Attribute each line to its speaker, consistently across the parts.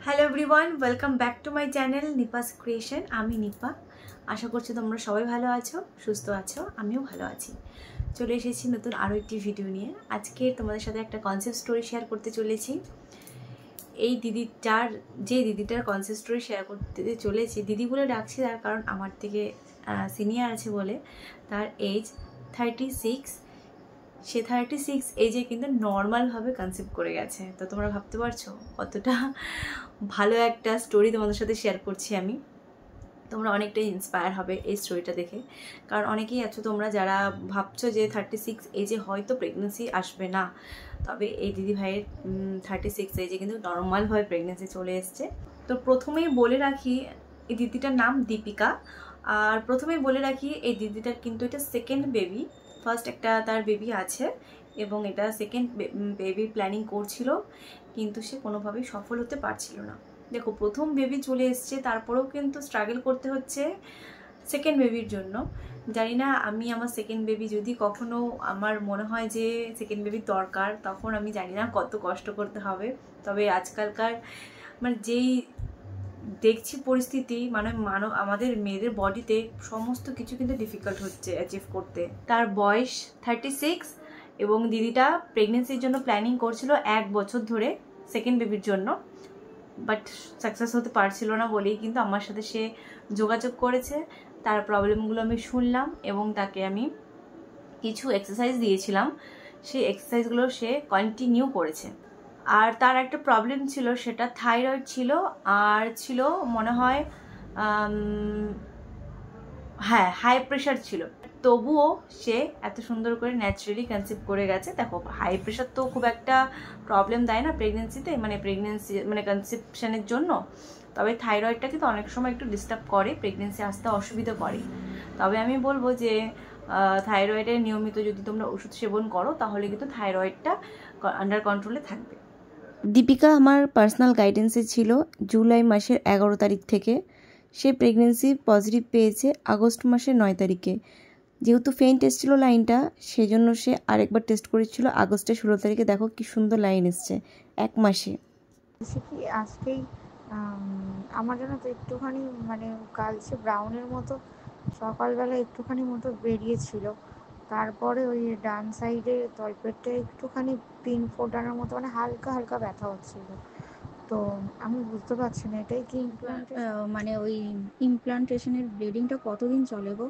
Speaker 1: Hello everyone, welcome back to my channel নিপাস creation. আমি নিপা। আশা করছি তোমরা সবাই ভালো আছো, সুস্থ আছো, আমিও ভালো আছি। চলে এসেছি নতুন আরও একটি ভিডিও নিয়ে। আজকে তোমাদের সাথে একটা কনসেপ্ট স্টোরি শেয়ার করতে চলেছি। এই দিদিটার কনসেপ্ট স্টোরি শেয়ার করতে চলেছি। দিদি বলে ডাকছি তার কারণ আমার থেকে সিনিয়র আছে বলে। তার এজ 36। সে 36 এজে কিন্তু নর্মালভাবে কনসেপ্ট করে গেছে। তো তোমরা ভাবতে পারছো কতটা ভালো একটা স্টোরি তোমাদের সাথে শেয়ার করছি আমি। তোমরা অনেকটাই ইন্সপায়ার হবে এই স্টোরিটা দেখে। কারণ অনেকেই আছো তোমরা যারা ভাবছো যে 36 এজে হয়তো প্রেগনেন্সি আসবে না, তবে এই দিদি ভাইয়ের 36 এজে কিন্তু নর্মালভাবে প্রেগনেন্সি চলে এসছে। তো প্রথমেই বলে রাখি, এই দিদিটার নাম দীপিকা। আর প্রথমেই বলে রাখি, এই দিদিটার কিন্তু এটা সেকেন্ড বেবি। ফার্স্ট একটা তার বেবি আছে এবং এটা সেকেন্ড বেবি প্ল্যানিং করছিল, কিন্তু সে কোনোভাবেই সফল হতে পারছিল না। দেখো, প্রথম বেবি চলে এসছে, তারপরেও কিন্তু স্ট্রাগল করতে হচ্ছে সেকেন্ড বেবির জন্য। জানি না, আমি আমার সেকেন্ড বেবি যদি কখনো আমার মনে হয় যে সেকেন্ড বেবির দরকার, তখন আমি জানি না কত কষ্ট করতে হবে। তবে আজকালকার যেই দেখছি পরিস্থিতি, আমাদের মেয়েদের বডিতে সমস্ত কিছু কিন্তু ডিফিকাল্ট হচ্ছে অ্যাচিভ করতে। তার বয়স 36 এবং দিদিটা প্রেগনেন্সির জন্য প্ল্যানিং করছিল 1 বছর ধরে সেকেন্ড বেবির জন্য, বাট সাকসেস হতে পারছিল না বলেই কিন্তু আমার সাথে সে যোগাযোগ করেছে। তার প্রবলেমগুলো আমি শুনলাম এবং তাকে আমি কিছু এক্সারসাইজ দিয়েছিলাম। সেই এক্সারসাইজগুলো সে কন্টিনিউ করেছে। আর তার একটা প্রবলেম ছিল, সেটা থাইরয়েড ছিল, আর ছিল মনে হয় হাই প্রেশার ছিল। তবুও সে এত সুন্দর করে ন্যাচারালি কনসিভ করে গেছে। দেখো, হাই প্রেশার তো খুব একটা প্রবলেম দেয় না প্রেগনেন্সিতে, কনসেপশনের জন্য। তবে থাইরয়েডটা কিন্তু অনেক সময় একটু ডিস্টার্ব করে, প্রেগনেন্সি আসতে অসুবিধা করে। তবে আমি বলবো যে থাইরয়েডের নিয়মিত যদি তোমরা ওষুধ সেবন করো, তাহলে কিন্তু থাইরয়েডটা আন্ডার কন্ট্রোলে থাকবে। দীপিকা আমার পার্সোনাল গাইডেন্সে ছিল জুলাই মাসের 11 তারিখ থেকে। সে প্রেগনেন্সি পজিটিভ পেয়েছে আগস্ট মাসের 9 তারিখে। যেহেতু ফেইন্ট এসেছিলো লাইনটা, সেই জন্য সে আরেকবার টেস্ট করেছিল আগস্টের 16 তারিখে। দেখো কি সুন্দর লাইন এসছে 1 মাসে।
Speaker 2: কি আজকেই আমার জন্য তো একটুখানি কালচে ব্রাউনের মতো সকালবেলা একটুখানি মতো বেরিয়েছিল। তারপরে ওই ডান সাইডে তলপেটটা একটুখানি পিন ফোটানোর মতো হালকা হালকা ব্যথা হচ্ছিল। তো আমি বুঝতে পারছি না এটাই কি ওই ইমপ্লান্টেশনের ব্লিডিংটা কতদিন চলে গো।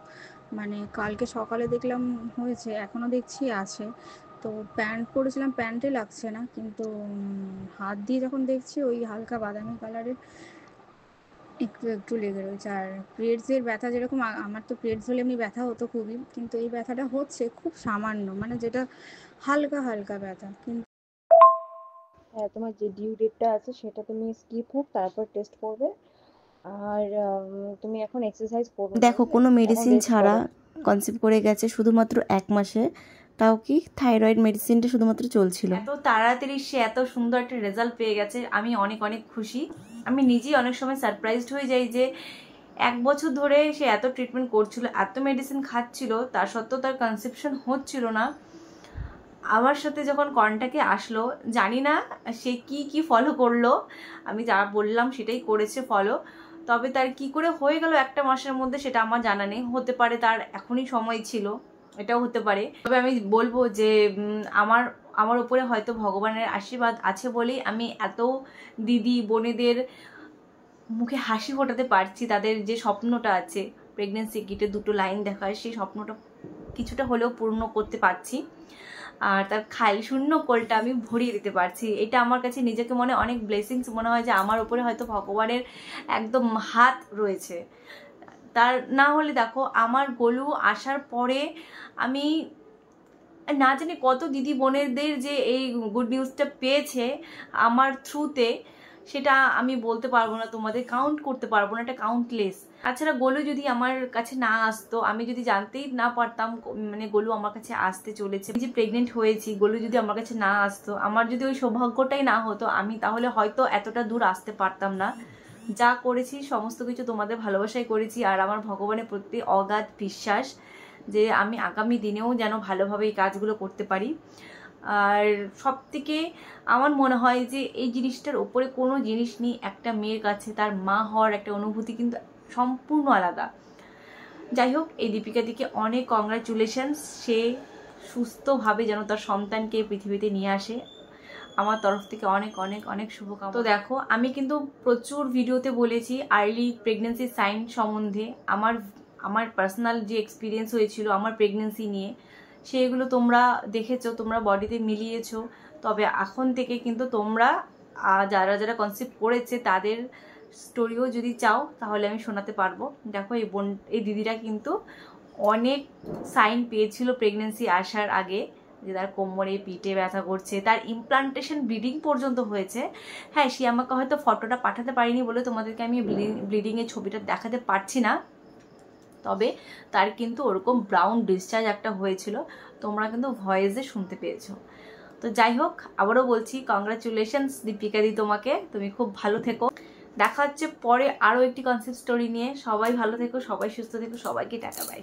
Speaker 2: কালকে সকালে দেখলাম হয়েছে, এখনো দেখছি আছে। তো প্যান্ট পরেছিলাম, প্যান্টে লাগছে না, কিন্তু হাত দিয়ে যখন দেখছি ওই হালকা বাদামি কালারের একটু একটু লেগে রয়েছে। আর পিরিয়ডসের ব্যথা যেরকম আমার তো পিরিয়ডস হলে এমনি ব্যথা হতো খুবই, কিন্তু এই ব্যথাটা হচ্ছে খুব সামান্য, যেটা হালকা হালকা ব্যথা। কিন্তু
Speaker 3: হ্যাঁ, তোমার যে ডিউ ডেটটা আছে সেটা তুমি স্কিপ হোক, তারপর টেস্ট করবে। আর তুমি এখন এক্সারসাইজ করবে।
Speaker 1: দেখো, কোনো মেডিসিন ছাড়া কনসিভ করে গেছে শুধুমাত্র 1 মাসে। তাও কি থাইরয়েড মেডিসিনটা শুধুমাত্র চলছিল। এত তাড়াতাড়ি সে এত সুন্দর একটা রেজাল্ট পেয়ে গেছে, আমি অনেক অনেক খুশি। আমি নিজেই অনেক সময় সারপ্রাইজড হয়ে যাই যে 1 বছর ধরে সে এত ট্রিটমেন্ট করছিল, এত মেডিসিন খাচ্ছিল, তার সত্ত্বেও তার কনসেপশন হচ্ছিল না। আমার সাথে যখন কন্ট্যাক্টে আসলো, জানি না সে কি ফলো করলো। আমি যা বললাম সেটাই করেছে ফলো। তবে তার কি করে হয়ে গেল 1 মাসের মধ্যে সেটা আমার জানা নেই। হতে পারে তার এখনই সময় ছিল, এটাও হতে পারে। তবে আমি বলবো যে আমার উপরে হয়তো ভগবানের আশীর্বাদ আছে বলেই আমি এত দিদি বোনেদের মুখে হাসি ফোটাতে পারছি। তাদের যে স্বপ্নটা আছে প্রেগনেন্সি কিটে 2টো লাইন দেখার, সেই স্বপ্নটা কিছুটা হলেও পূর্ণ করতে পারছি। আর তার খালি শূন্য কোলটা আমি ভরিয়ে দিতে পারছি। এটা আমার কাছে নিজেকে অনেক ব্লেসিংস মনে হয় যে আমার উপরে হয়তো ভগবানের একদম হাত রয়েছে। তার না হলে দেখো, আমার গোলু আসার পরে আমি না জানি কত দিদি বোনেদের যে এই গুড নিউজটা পেয়েছে আমার থ্রুতে, সেটা আমি বলতে পারবো না, তোমাদের কাউন্ট করতে পারবো না, এটা কাউন্টলেস। তাছাড়া গোলু যদি আমার কাছে না আসতো, আমি যদি জানতেই না পারতাম গোলু আমার কাছে আসতে চলেছে, যে প্রেগনেন্ট হয়েছি, গোলু যদি আমার কাছে না আসতো, আমার যদি ওই সৌভাগ্যটাই না হতো, আমি তাহলে হয়তো এতটা দূর আসতে পারতাম না। যা করেছি সমস্ত কিছু তোমাদের ভালোবাসায় করেছি। আর আমার ভগবানের প্রতি অগাধ বিশ্বাস যে আমি আগামী দিনেও যেন ভালোভাবে এই কাজগুলো করতে পারি। আর সব থেকে আমার মনে হয় যে এই জিনিসটার ওপরে কোনো জিনিস নেই। একটা মেয়ের কাছে তার মা হওয়ার একটা অনুভূতি কিন্তু সম্পূর্ণ আলাদা। যাই হোক, এই দীপিকাদিকে অনেক কংগ্রাচুলেশনস। সে সুস্থভাবে যেন তার সন্তানকে পৃথিবীতে নিয়ে আসে। আমার তরফ থেকে অনেক অনেক অনেক শুভকামনা। তো দেখো, আমি কিন্তু প্রচুর ভিডিওতে বলেছি আর্লি প্রেগনেন্সি সাইন সম্বন্ধে, আমার পার্সোনাল যে এক্সপিরিয়েন্স হয়েছিল আমার প্রেগনেন্সি নিয়ে, সেগুলো তোমরা দেখেছো, তোমরা বডিতে মিলিয়েছো। তবে এখন থেকে কিন্তু তোমরা যারা যারা কনসেপ্ট করেছে তাদের স্টোরিও যদি চাও তাহলে আমি শোনাতে পারবো। দেখো, এই দিদিরা কিন্তু অনেক সাইন পেয়েছিল প্রেগনেন্সি আসার আগে, যে তার কোমরে পিঠে ব্যথা করছে, তার ইমপ্লান্টেশন ব্লিডিং পর্যন্ত হয়েছে। হ্যাঁ, সে আমাকে হয়তো ফটোটা পাঠাতে পারিনি বলে তোমাদেরকে আমি ব্লিডিংয়ের ছবিটা দেখাতে পারছি না, তবে তার কিন্তু ওরকম ব্রাউন ডিসচার্জ একটা হয়েছিল, তোমরা কিন্তু ভয়েসে শুনতে পেয়েছো। তো যাই হোক, আবারও বলছি কংগ্রাচুলেশনস দীপিকা দি, তোমাকে, তুমি খুব ভালো থেকো। দেখা হচ্ছে পরে আরও একটি কনসেপ্ট স্টোরি নিয়ে। সবাই ভালো থেকো, সবাই সুস্থ থেকো, সবাইকে টাটা বাই।